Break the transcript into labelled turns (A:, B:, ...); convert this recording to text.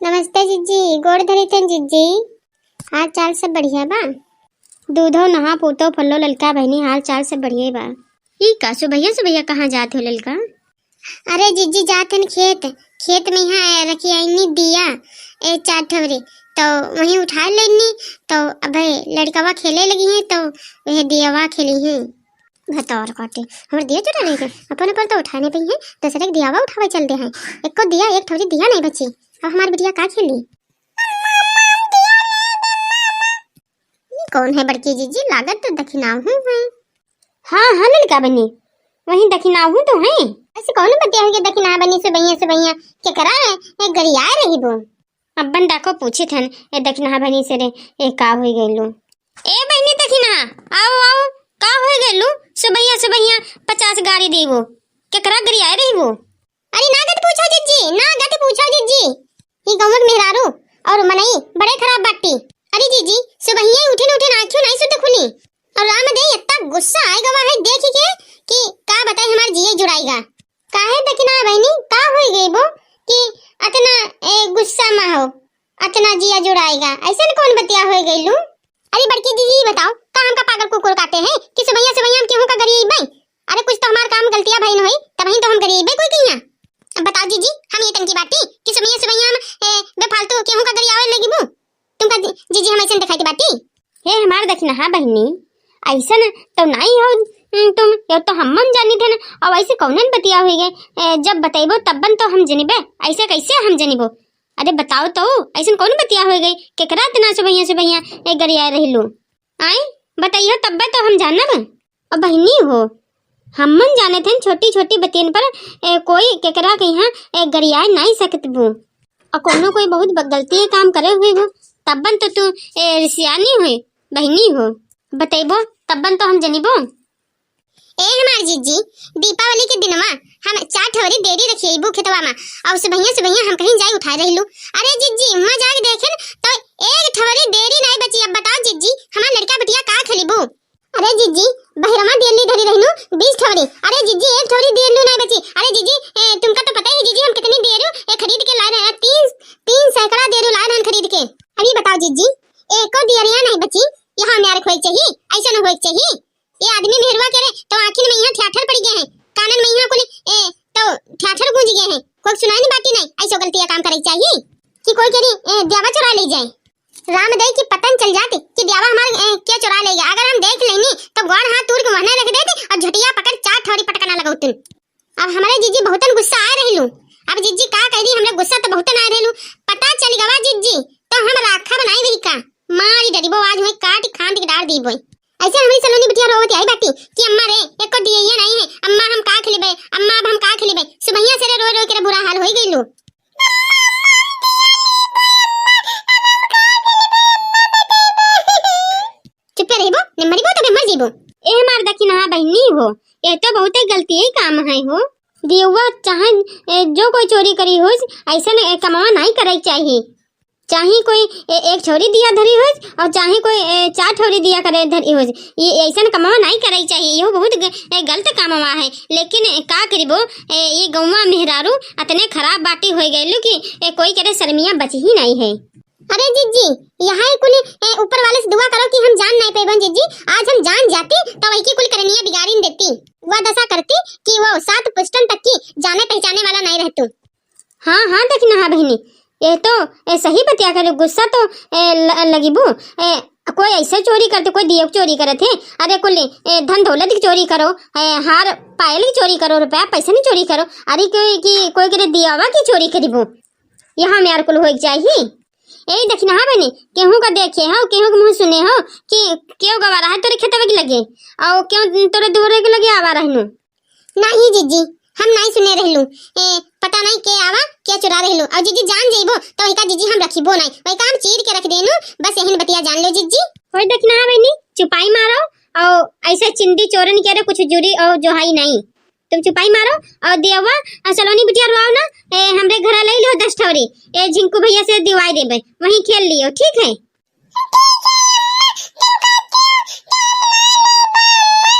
A: नमस्ते जीजी, गोड़ धरे थे जीजी। हाल चाल सब बढ़िया बा। दूधो नहा पोतो फलो ललका बहनी हाल चाल सब बढ़िया बा। ई का सुबह कहाँ जात हो ललका? अरे जीजी जात हन खेत में यहाँ रखी आईनी दिया ए 4 ठवरे तो वहीं उठा लेनी तो अब लड़कावा खेले लगी है तो वह दियावा खेली है। भतौर काटे हमर दिया चुरा ले गए अपन अपन तो उठाने पे है दूसरे के दियावा उठावे चल दे हैं। एक को दिया एक ठवरी दिया नहीं बची। अब हमारी बिटिया का खेली? ये कौन है बड़की जीजी? लागत तो दखिनाऊ है। हाँ हाँ लड़का बनी वहीं दखिनाऊ तो है। ऐसे कौन बतिया है कि दखिना बनी से भैया क्या करा है? एक गरिया रही वो अब्बन डाको पूछे थन ए दखिना बनी से रे ए का हो गइलो। ए बहनी दखिना आओ आओ का हो गइलो? सुबह 50 गाड़ी दी वो क्या करा गरिया रही वो? अरे ना गत पूछो जीजी ना गत पूछो जीजी। ये गमक मेहरारू और मनई बड़े खराब बाटी। अरे जीजी सुबहिया उठे आंखों नहीं सुत खुली और राम दे इतना गुस्सा आए गवा है देख के कि का बताए हमार जिए जुड़ाएगा। काहे दखिना बहनी का हो गई वो कि अतना गुस्सा में हो अतना जिया जुड़ाएगा? ऐसे कौन बतिया हो गई लू? अरे बड़की दीदी बताओ का हमका पागल कुकुर काटे हैं कि सुबहिया हम केहू का गरीब भाई? अरे कुछ तो हमार काम गलतियां भाई न होई तब ही तो हम गरीब है कोई कहिया। अब बताओ जीजी हम ये टंकी बाटी कि सुबहिया हम बेफालतू केहू का गरियावे लगी बू तुमका जीजी हम ऐसे दिखाई बाटी? हे हमार दखना हां बहनी ऐसा तो नहीं हो तुम यो तो हम जानी थे ना। अब ऐसे कौनन बतिया हुई गए जब बताइबो तबन तो हम जनिबे ऐसे कैसे हम जनिबो? अरे बताओ तो ऐसे कौन बतिया हो गई केकरा इतना सुबहिया एक गरिया रहिलू आई बताइयो तब तो हम जानब। अब बहनी हो हम जाने थे छोटी छोटी बतियन पर कोई केकरा के यहाँ गरिया नहीं सकत बू और कोनो कोई बहुत गलती काम करे हुए हो तबन तो तू रिसियानी हुई बहनी हो बताइबो तबन तो हम जनिबो। ए हमार जीजी दीपावली के दिनवा हम 4 ठवरी देरी रखी बू खेतवा में और सुबहिया हम कहीं जाए उठा रहिलू। अरे जीजी वहां जाके देखे तो एक ठवरी देरी नहीं बची। अब बताओ जीजी हमार लड़का बिटिया का खेली बू? अरे जीजी बहरमा देली धरी रहनु 20 ठवरी। अरे जीजी एक ठवरी देलू नहीं बची। अरे जीजी तुमका तो पता है जीजी हम कितनी देरू खरीद के लाए रहे 3 सैकड़ा देरू लाए रहे खरीद के। अभी बताओ जीजी एको दियरिया नहीं बची यहाँ मेरे खोई चाहिए ऐसा न होए चाहिए। ये आदमी मेहरवा करे तो आखिर में यहाँ ठ्याठर पड़ गए हैं कानन में यहाँ कोले तो ठ्याठर गूंज गए हैं कोई सुनाई नहीं बाटी नहीं ऐसा गलतियां काम करे चाहिए कि कोई करी देवा चुरा ले जाए। रामदेव की पतन चल जाती कि देवा हमारे क्या चुरा ले गया। अगर हम देख लेनी तो गौड़ हाथ तूर के वहने रख देते और झटिया पकड़ 4 ठौरी पटकना लगाउतन। अब हमारे जीजी बहुतन गुस्सा आ रहिलू। अब जीजी का कह दी हमरे गुस्सा तो बहुतन आ रहिलू पता चल गवा जीजी तो हम राखा बनाई वही का मारी डरीबो आज हुई काट खांद के डाल दी बोई। ऐसे हमारी सलोनी बिटिया रोवत आई बाटी कि अम्मा रे एक को दिए नहीं है अम्मा हम का खिलेबे अम्मा अब हम का खिलेबे। सुबहिया से रो रो के बुरा हाल होई गइलू। चुप रहिबो ने मरिबो तो मर जीबो। ए हमार दखिना बहनी हो ये तो बहुत गलती है काम है हो दियुआ चाहे जो कोई चोरी करी हो ऐसा कमावा नहीं करे चाहिए। चाहे कोई एक छोरी दिया धरी हो और चाहे कोई 4 ठोरी दिया करे धरी हो ये ऐसा कमावा नहीं करे चाहिए। ये बहुत गलत कामवा है लेकिन का करिबो ये गौवा मेहरारू इतने खराब बाटी हो गइलू कि कोई करे शर्मिया बच ही नहीं है। अरे जीजी यहाँ कुल ऊपर वाले से दुआ करो कि हम जान नहीं पेबन जीजी। आज हम जान जाती तो वही की कुल करनिया बिगाड़ी देती वह दशा करती कि वो 7 पुष्टन तक की जाने पहचाने वाला नहीं रहतू। हाँ हाँ देखना हाँ बहनी ये तो सही बतिया करे गुस्सा तो लगी बू कोई ऐसे चोरी करते कोई दियो चोरी करे थे। अरे कुल धन दौलत की चोरी करो हार पायल की चोरी करो रुपया पैसा नहीं चोरी करो। अरे कोई करे दियावा की चोरी करीबू यहाँ में कुल हो चाहिए। यही देखना हाँ बनी केहू का देखे हो केहू का मुँह सुने हो कि क्यों गवा रहा है तोरे खेतवा के लगे और क्यों तोरे दूर के लगे आवा रहनु। नहीं जीजी हम नहीं सुने रहलू पता नहीं के आवा क्या चुरा रहलू और जीजी जान जइबो तो वही का जीजी हम रखिबो नहीं वही का हम चीर के रख देनु बस यही बतिया जान लो जीजी। कोई देखना है बहनी चुपाई मारो और ऐसे चिंदी चोरन करे कुछ जुरी और जोहाई नहीं तुम चुपाई मारो और देवा सलोनी बिटिया रुआओ ना हमरे घर ले लो 10 ठौरी झिंकू भैया से दिवाई देबे वहीं खेल लियो ठीक है।